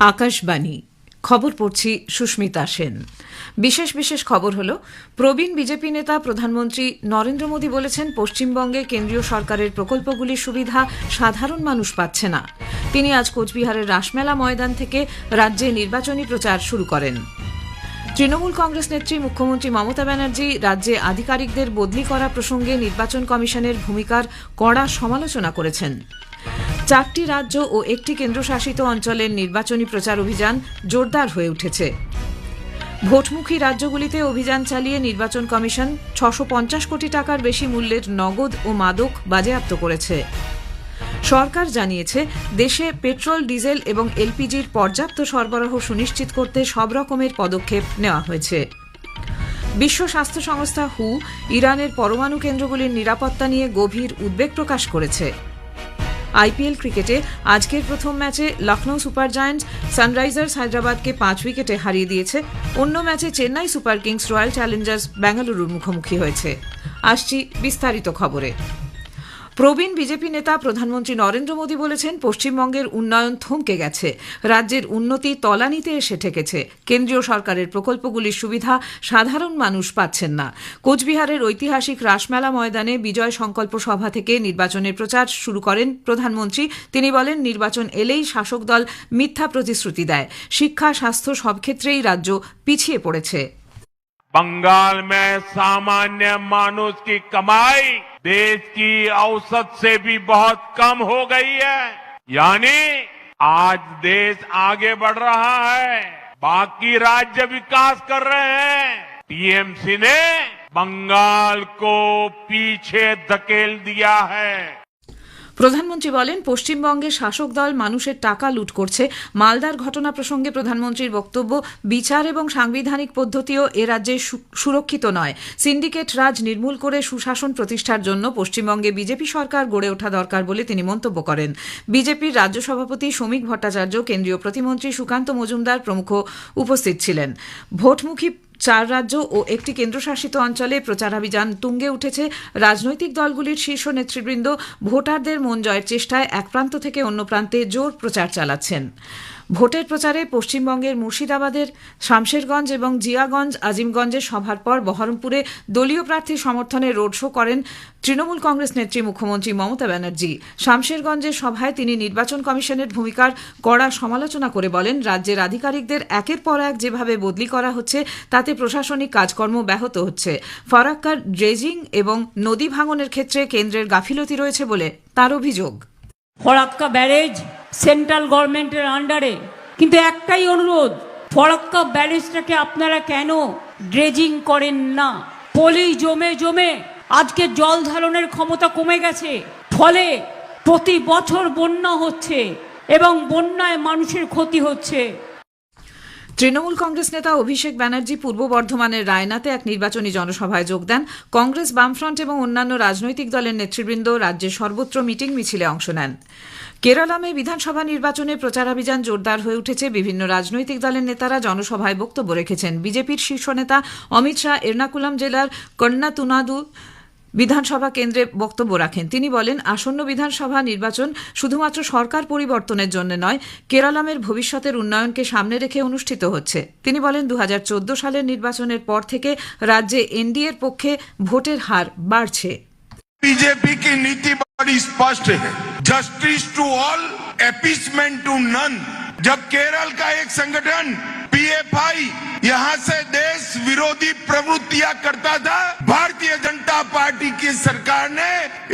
আকাশবাণী খবর পড়ছি সুস্মিতা সেন। বিশেষ বিশেষ খবর হল, প্রবীণ বিজেপি নেতা প্রধানমন্ত্রী নরেন্দ্র মোদী বলেছেন, পশ্চিমবঙ্গে কেন্দ্রীয় সরকারের প্রকল্পগুলির সুবিধা সাধারণ মানুষ পাচ্ছে না। তিনি আজ কোচবিহারের রাসমেলা ময়দান থেকে রাজ্যে নির্বাচনী প্রচার শুরু করেন। তৃণমূল কংগ্রেস নেত্রী মুখ্যমন্ত্রী মমতা ব্যানার্জি রাজ্যে আধিকারিকদের বদলি করা প্রসঙ্গে নির্বাচন কমিশনের ভূমিকার কড়া সমালোচনা করেছেন। 4টি রাজ্য ও একটি কেন্দ্রশাসিত অঞ্চলের নির্বাচনী প্রচার অভিযান জোরদার হয়ে উঠেছে। ভোটমুখী রাজ্যগুলিতে অভিযান চালিয়ে নির্বাচন কমিশন 650 কোটি টাকার বেশি মূল্যের নগদ ও মাদক বাজেয়াপ্ত করেছে। সরকার জানিয়েছে, দেশে পেট্রোল, ডিজেল এবং এলপিজির পর্যাপ্ত সরবরাহ সুনিশ্চিত করতে সব রকমের পদক্ষেপ নেওয়া হয়েছে। বিশ্ব স্বাস্থ্য সংস্থা হু ইরানের পরমাণু কেন্দ্রগুলির নিরাপত্তা নিয়ে গভীর উদ্বেগ প্রকাশ করেছে। আইপিএল ক্রিকেটে আজকের প্রথম ম্যাচে লখনৌ সুপার জায়ান্টস সানরাইজার্স হায়দ্রাবাদকে 5 উইকেটে হারিয়ে দিয়েছে। অন্য ম্যাচে Chennai Super Kings Royal Challengers বেঙ্গালুরুর মুখোমুখি হয়েছে। আসছি বিস্তারিত খবরে। প্রবীণ বিজেপি নেতা প্রধানমন্ত্রী নরেন্দ্র মোদী বলেছেন, পশ্চিমবঙ্গের উন্নয়ন থমকে গেছে, রাজ্যের উন্নতি তলানিতে এসে ঠেকেছে। কেন্দ্রীয় সরকারের প্রকল্পগুলির সুবিধা সাধারণ মানুষ পাচ্ছেন না। কোচবিহারের ঐতিহাসিক রাসমেলা ময়দানে বিজয় সংকল্প সভা থেকে নির্বাচনের প্রচার শুরু করেন প্রধানমন্ত্রী। তিনি বলেন, নির্বাচন এলেই শাসক দল মিথ্যা প্রতিশ্রুতি দেয়। শিক্ষা, স্বাস্থ্য সব ক্ষেত্রেই রাজ্য পিছিয়ে পড়েছে। बंगाल में सामान्य मानुष की कमाई देश की औसत से भी बहुत कम हो गई है। यानी आज देश आगे बढ़ रहा है, बाकी राज्य विकास कर रहे हैं। टीएमसी ने बंगाल को पीछे धकेल दिया है। প্রধানমন্ত্রী বলেন, পশ্চিমবঙ্গে শাসক দল মানুষের টাকা লুট করছে। মালদার ঘটনা প্রসঙ্গে প্রধানমন্ত্রীর বক্তব্য, বিচার এবং সাংবিধানিক পদ্ধতিও এ রাজ্যে সুরক্ষিত নয়। সিন্ডিকেট রাজ নির্মূল করে সুশাসন প্রতিষ্ঠার জন্য পশ্চিমবঙ্গে বিজেপি সরকার গড়ে ওঠা দরকার বলে তিনি মন্তব্য করেন। বিজেপির রাজ্য সভাপতি শ্রমিক ভট্টাচার্য, কেন্দ্রীয় প্রতিমন্ত্রী সুকান্ত মজুমদার প্রমুখ উপস্থিত ছিলেন। ভোটমুখী 4 রাজ্য ও একটি কেন্দ্রশাসিত অঞ্চলে প্রচারাভিযান তুঙ্গে উঠেছে। রাজনৈতিক দলগুলির শীর্ষ নেতৃবৃন্দ ভোটারদের মন জয়ের চেষ্টায় এক প্রান্ত থেকে অন্য প্রান্তে জোর প্রচার চালাচ্ছেন। ভোটের প্রচারে পশ্চিমবঙ্গের মুর্শিদাবাদের শামশেরগঞ্জ এবং জিয়াগঞ্জ, আজিমগঞ্জের সভার পর বহরমপুরে দলীয় প্রার্থীর সমর্থনে রোড শো করেন তৃণমূল কংগ্রেস নেত্রী মুখ্যমন্ত্রী মমতা ব্যানার্জি। শামশেরগঞ্জের সভায় তিনি নির্বাচন কমিশনের ভূমিকার কড়া সমালোচনা করে বলেন, রাজ্যের আধিকারিকদের একের পর এক যেভাবে বদলি করা হচ্ছে তাতে প্রশাসনিক কাজকর্ম ব্যাহত হচ্ছে। ফারাক্কার ড্রেজিং এবং নদী ভাঙনের ক্ষেত্রে কেন্দ্রের গাফিলতি রয়েছে বলে তার অভিযোগ। ফরাক্কা ব্যারেজ সেন্ট্রাল গভর্নমেন্টের আন্ডারে, কিন্তু একটাই অনুরোধ, ফরাক্কা ব্যারেজটাকে আপনারা কেন ড্রেজিং করেন না? পলি জমে জমে আজকে জল ধারণের ক্ষমতা কমে গেছে, ফলে প্রতি বছর বন্যা হচ্ছে এবং বন্যায় মানুষের ক্ষতি হচ্ছে। তৃণমূল কংগ্রেস নেতা অভিষেক ব্যানার্জি পূর্ব বর্ধমানের রায়নাতে এক নির্বাচনী জনসভায় যোগ দেন। কংগ্রেস, বামফ্রন্ট এবং অন্যান্য রাজনৈতিক দলের নেতৃবৃন্দ রাজ্যের সর্বত্র মিটিং মিছিলে অংশ নেন। কেরালামে বিধানসভা নির্বাচনে প্রচারাভিযান জোরদার হয়ে উঠেছে। বিভিন্ন রাজনৈতিক দলের নেতারা জনসভায় বক্তব্য রেখেছেন। বিজেপির শীর্ষ নেতা অমিত শাহ এর্নাকুলাম জেলার কন্যাতুনাদু বিধানসভা কেন্দ্রে বক্তব্য রাখেন। তিনি বলেন, আসন্ন বিধানসভা নির্বাচন শুধুমাত্র সরকার পরিবর্তনের জন্য নয়, কেরালামের ভবিষ্যতের উন্নয়নকে সামনে রেখে অনুষ্ঠিত হচ্ছে। তিনি বলেন, 2014 সালের নির্বাচনের পর থেকে রাজ্যে এনডিএর পক্ষে ভোটের হার বাড়ছে। बीजेपी की नीति बड़ी स्पष्ट है, justice to all, appeasement to none. जब केरल का एक संगठन पीएफआई यहाँ से देश विरोधी प्रवृत्तियां करता था, भारतीय जनता पार्टी की सरकार ने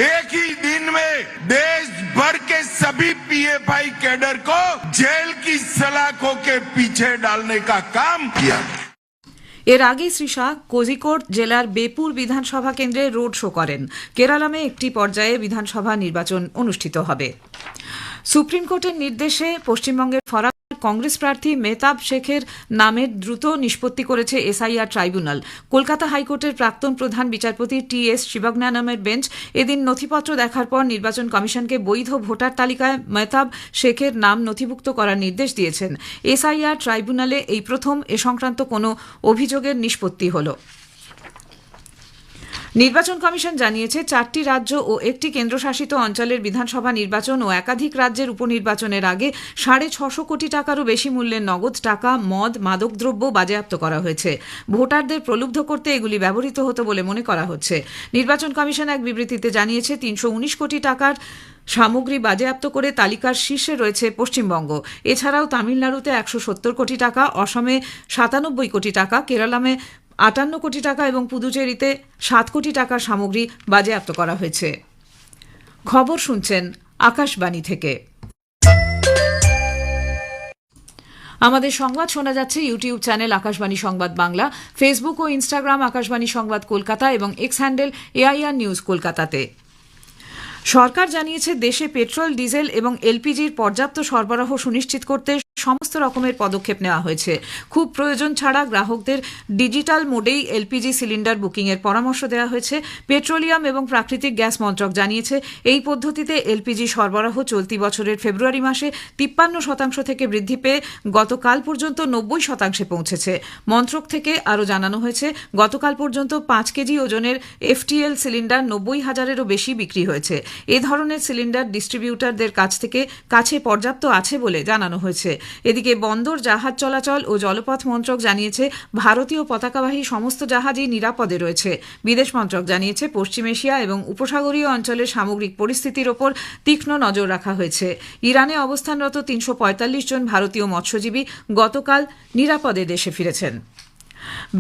एक ही दिन में देश भर के सभी पीएफआई कैडर को जेल की सलाखों के पीछे डालने का काम किया। এর আগে শ্রী শাহ কোজিকোড জেলার বেপুর বিধানসভা কেন্দ্রে রোড শো করেন। কেরালামে একটি পর্যায়ে বিধানসভা নির্বাচন অনুষ্ঠিত হবে। সুপ্রিম কোর্টের নির্দেশে পশ্চিমবঙ্গের ফরাক্কার কংগ্রেস প্রার্থী মেহতাব শেখের নামের দ্রুত নিষ্পত্তি করেছে এসআইআর ট্রাইব্যুনাল। কলকাতা হাইকোর্টের প্রাক্তন প্রধান বিচারপতি টি.এস. শিবজ্ঞানমের বেঞ্চ এদিন নথিপত্র দেখার পর নির্বাচন কমিশনকে বৈধ ভোটার তালিকায় মেহতাব শেখের নাম নথিভুক্ত করার নির্দেশ দিয়েছেন। এসআইআর ট্রাইব্যুনালে এই প্রথম এ সংক্রান্ত কোনো অভিযোগের নিষ্পত্তি হল। নির্বাচন কমিশন জানিয়েছে 4টি রাজ্য ও একটি কেন্দ্রশাসিত অঞ্চলের বিধানসভা নির্বাচন ও একাধিক রাজ্যের উপনির্বাচনের আগে 650 কোটি টাকারও বেশি মূল্যের নগদ টাকা, মদ, মাদকদ্রব্য বাজেয়াপ্ত করা হয়েছে। ভোটারদের প্রলুব্ধ করতে এগুলি ব্যবহৃত হতো বলে মনে করা হচ্ছে। নির্বাচন কমিশন এক বিবৃতিতে জানিয়েছে 319 কোটি টাকার সামগ্রী বাজেয়াপ্ত করে তালিকার শীর্ষে রয়েছে পশ্চিমবঙ্গ। এছাড়াও তামিলনাড়ুতে 170 কোটি টাকা, অসমে 97 কোটি টাকা, কেরালামে 58 কোটি টাকা এবং পুদুচেরিতে 7 কোটি টাকার সামগ্রী বাজেয়াপ্ত করা হয়েছে। খবর শুনছেন আকাশবাণী থেকে। আমাদের সংবাদ শোনা যাচ্ছে ইউটিউব চ্যানেল আকাশবাণী সংবাদ বাংলা, ফেসবুক ও ইনস্টাগ্রাম আকাশবাণী সংবাদ কলকাতা এবং এক্স হ্যান্ডেল AIR নিউজ কলকাতাতে। সরকার জানিয়েছে দেশে পেট্রোল, ডিজেল এবং এলপিজির পর্যাপ্ত সরবরাহ সুনিশ্চিত করতে সমস্ত রকমের পদক্ষেপ নেওয়া হয়েছে। খুব প্রয়োজন ছাড়া গ্রাহকদের ডিজিটাল মোডেই এলপিজি সিলিন্ডার বুকিংয়ের পরামর্শ দেওয়া হয়েছে। পেট্রোলিয়াম এবং প্রাকৃতিক গ্যাস মন্ত্রক জানিয়েছে এই পদ্ধতিতে এলপিজি সরবরাহ চলতি বছরের ফেব্রুয়ারি মাসে 53% থেকে বৃদ্ধি পেয়ে গতকাল পর্যন্ত 90% পৌঁছেছে। মন্ত্রক থেকে আরও জানানো হয়েছে গতকাল পর্যন্ত 5 কেজি ওজনের FTL সিলিন্ডার 90,000-এরও বেশি বিক্রি হয়েছে। এ ধরনের সিলিন্ডার ডিস্ট্রিবিউটরদের কাছে পর্যাপ্ত আছে বলে জানানো হয়েছে। এদিকে বন্দর, জাহাজ চলাচল ও জলপথ মন্ত্রক জানিয়েছে ভারতীয় পতাকাবাহী সমস্ত জাহাজই নিরাপদে রয়েছে। বিদেশ মন্ত্রক জানিয়েছে পশ্চিম এশিয়া এবং উপসাগরীয় অঞ্চলের সামগ্রিক পরিস্থিতির ওপর তীক্ষ্ণ নজর রাখা হয়েছে। ইরানে অবস্থানরত 345 জন ভারতীয় মৎস্যজীবী গতকাল নিরাপদে দেশে ফিরেছেন।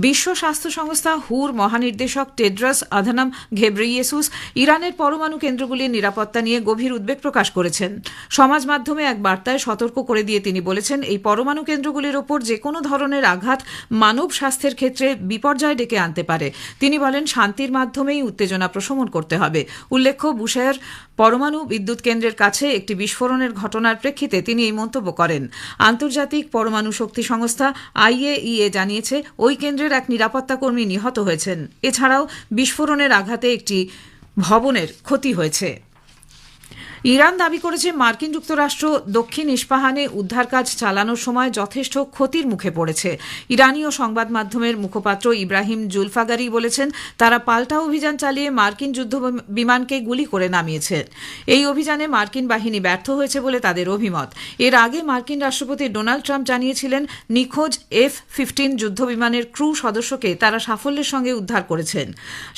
বিশ্ব স্বাস্থ্য সংস্থা হুর মহানির্দেশক টেড্রস আধানম ঘেব্রেইয়েসুস ইরানের পরমাণু কেন্দ্রগুলির নিরাপত্তা নিয়ে গভীর উদ্বেগ প্রকাশ করেছেন। সমাজ মাধ্যমে এক বার্তায় সতর্ক করে দিয়ে তিনি বলেছেন, এই পরমাণু কেন্দ্রগুলির ওপর যে কোনো ধরনের আঘাত মানব স্বাস্থ্যের ক্ষেত্রে বিপর্যয় ডেকে আনতে পারে। তিনি বলেন, শান্তির মাধ্যমেই উত্তেজনা প্রশমন করতে হবে। উল্লেখ্য, বুশেহর পরমাণু বিদ্যুৎ কেন্দ্রের কাছে একটি বিস্ফোরণের ঘটনার প্রেক্ষিতে তিনি এই মন্তব্য করেন। আন্তর্জাতিক পরমাণু শক্তি সংস্থা IAEA জানিয়েছে ওই কেন্দ্রের এক নিরাপত্তা কর্মী নিহত হয়েছেন। এছাড়াও বিস্ফোরণের আঘাতে একটি ভবনের ক্ষতি হয়েছে। ইরান দাবি করেছে মার্কিন যুক্তরাষ্ট্র দক্ষিণ ইস্পাহানে উদ্ধার কাজ চালানোর সময় যথেষ্ট ক্ষতির মুখে পড়েছে। ইরানীয় সংবাদ মাধ্যমের মুখপাত্র ইব্রাহিম জুলফাগারি বলেছেন, তারা পাল্টা অভিযান চালিয়ে মার্কিন যুদ্ধ বিমানকে গুলি করে নামিয়েছে। এই অভিযানে মার্কিন বাহিনী ব্যর্থ হয়েছে বলে তাদের অভিমত। এর আগে মার্কিন রাষ্ট্রপতি ডোনাল্ড ট্রাম্প জানিয়েছিলেন নিখোঁজ F-15 যুদ্ধ বিমানের ক্রু সদস্যকে তারা সাফল্যের সঙ্গে উদ্ধার করেছেন।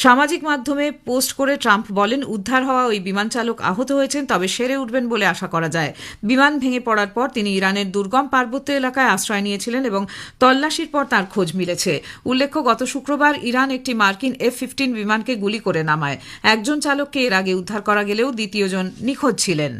সামাজিক মাধ্যমে পোস্ট করে ট্রাম্প বলেন, উদ্ধার হওয়া ওই বিমান চালক আহত হয়েছেন, তবে সেরে উঠবেন বলে আশা করা যায়। বিমান ভেঙে পড়ার পর তিনি ইরানের দুর্গম পার্বত্য এলাকায় আশ্রয় নিয়েছিলেন এবং তল্লাশির পর তার খোঁজ মিলেছে। উল্লেখ্য, গত শুক্রবার ইরান একটি মার্কিন F-15 বিমানকে গুলি করে নামায়। একজন চালককে এর আগে উদ্ধার করা গেলেও দ্বিতীয়জন নিখোঁজ ছিলেন।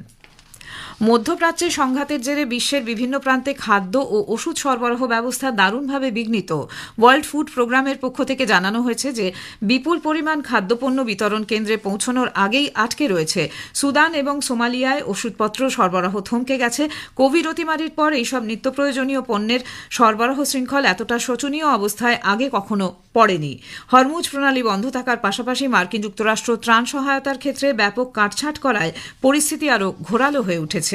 মধ্যপ্রাচ্যে সংঘাতের জেরে বিশ্বের বিভিন্ন প্রান্তে খাদ্য ও ওষুধ সরবরাহ ব্যবস্থা দারুণভাবে বিঘ্নিত। ওয়ার্ল্ড ফুড প্রোগ্রামের পক্ষ থেকে জানানো হয়েছে যে বিপুল পরিমাণ খাদ্যপণ্য বিতরণ কেন্দ্রে পৌঁছানোর আগেই আটকে রয়েছে। সুদান এবং সোমালিয়ায় ওষুধপত্র সরবরাহ থমকে গেছে। কোভিড অতিমারির পর এইসব নিত্য প্রয়োজনীয় পণ্যের সরবরাহ শৃঙ্খল এতটা শোচনীয় অবস্থায় আগে কখনো পড়েনি। হরমুজ প্রণালী বন্ধ থাকার পাশাপাশি মার্কিন যুক্তরাষ্ট্র ত্রাণ সহায়তার ক্ষেত্রে ব্যাপক কাটছাঁট করায় পরিস্থিতি আরও ঘোরালো হয়ে উঠেছে।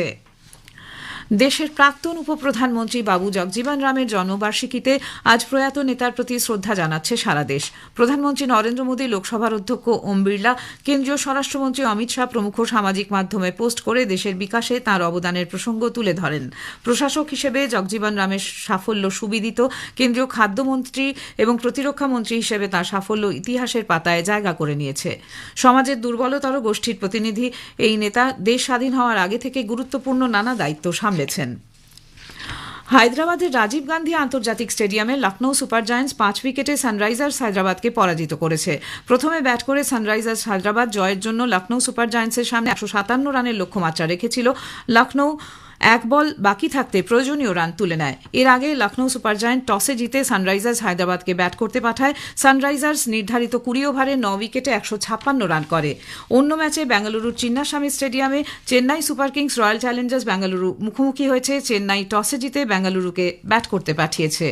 দেশের প্রাক্তন উপপ্রধানমন্ত্রী বাবু জগজীবন রামের জন্মবার্ষিকীতে আজ প্রয়াত নেতার প্রতি শ্রদ্ধা জানাচ্ছে সারা দেশ। প্রধানমন্ত্রী নরেন্দ্র মোদী, লোকসভার অধ্যক্ষ ওম বিড়লা, কেন্দ্রীয় স্বরাষ্ট্রমন্ত্রী অমিত শাহ প্রমুখ সামাজিক মাধ্যমে পোস্ট করে দেশের বিকাশে তাঁর অবদানের প্রসঙ্গ তুলে ধরেন। প্রশাসক হিসেবে জগজীবন রামের সাফল্য সুবিদিত। কেন্দ্রীয় খাদ্যমন্ত্রী এবং প্রতিরক্ষা মন্ত্রী হিসেবে তাঁর সাফল্য ইতিহাসের পাতায় জায়গা করে নিয়েছে। সমাজের দুর্বলতর গোষ্ঠীর প্রতিনিধি এই নেতা দেশ স্বাধীন হওয়ার আগে থেকে গুরুত্বপূর্ণ নানা দায়িত্ব সামলেছেন। হায়দ্রাবাদের রাজীব গান্ধী আন্তর্জাতিক স্টেডিয়ামে লখনৌ সুপার জায়ান্টস 5 উইকেটে সানরাইজার্স হায়দ্রাবাদকে পরাজিত করেছে। প্রথমে ব্যাট করে সানরাইজার্স হায়দ্রাবাদ জয়ের জন্য লখনৌ সুপার জায়ান্টসের সামনে 157 রানের লক্ষ্যমাত্রা রেখেছিল। লখনৌ এক বল বাকি থাকতে প্রয়োজনীয় রান তুলে নেয়। এর আগে লখনৌ সুপার জায়ান্ট টসে জিতে সানরাইজার্স হায়দ্রাবাদকে ব্যাট করতে পাঠায়। সানরাইজার্স নির্ধারিত 20 ওভারে 9 উইকেটে 156 রান করে। অন্য ম্যাচে বেঙ্গালুরুর চিন্নাস্বামী স্টেডিয়ামে Chennai Super Kings Royal Challengers Bengaluru মুখোমুখি হয়েছে। চেন্নাই টসে জিতে বেঙ্গালুরুকে ব্যাট করতে পাঠিয়েছে।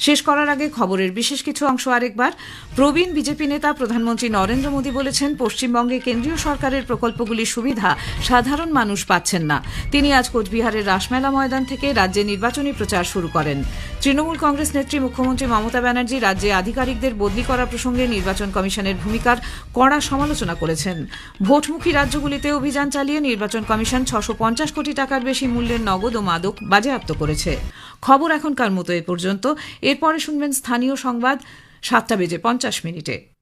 শেষ করার আগে খবরের বিশেষ কিছু অংশ আরেকবার। প্রবীণ বিজেপি নেতা প্রধানমন্ত্রী নরেন্দ্র মোদী বলেছেন, পশ্চিমবঙ্গে কেন্দ্রীয় সরকারের প্রকল্পগুলির সুবিধা সাধারণ মানুষ পাচ্ছেন না। তিনি আজ কোচবিহারের রাসমেলা ময়দান থেকে রাজ্যে নির্বাচনী প্রচার শুরু করেন। তৃণমূল কংগ্রেস নেত্রী মুখ্যমন্ত্রী মমতা ব্যানার্জি রাজ্যে আধিকারিকদের বদলি করা প্রসঙ্গে নির্বাচন কমিশনের ভূমিকার কড়া সমালোচনা করেছেন। ভোটমুখী রাজ্যগুলিতে অভিযান চালিয়ে নির্বাচন কমিশন 650 কোটি টাকার বেশি মূল্যের নগদ ও মাদক বাজেয়াপ্ত করেছে। খবর এখনকার মতো এ পর্যন্ত। এরপরে শুনবেন স্থানীয় সংবাদ 7:50 মিনিটে।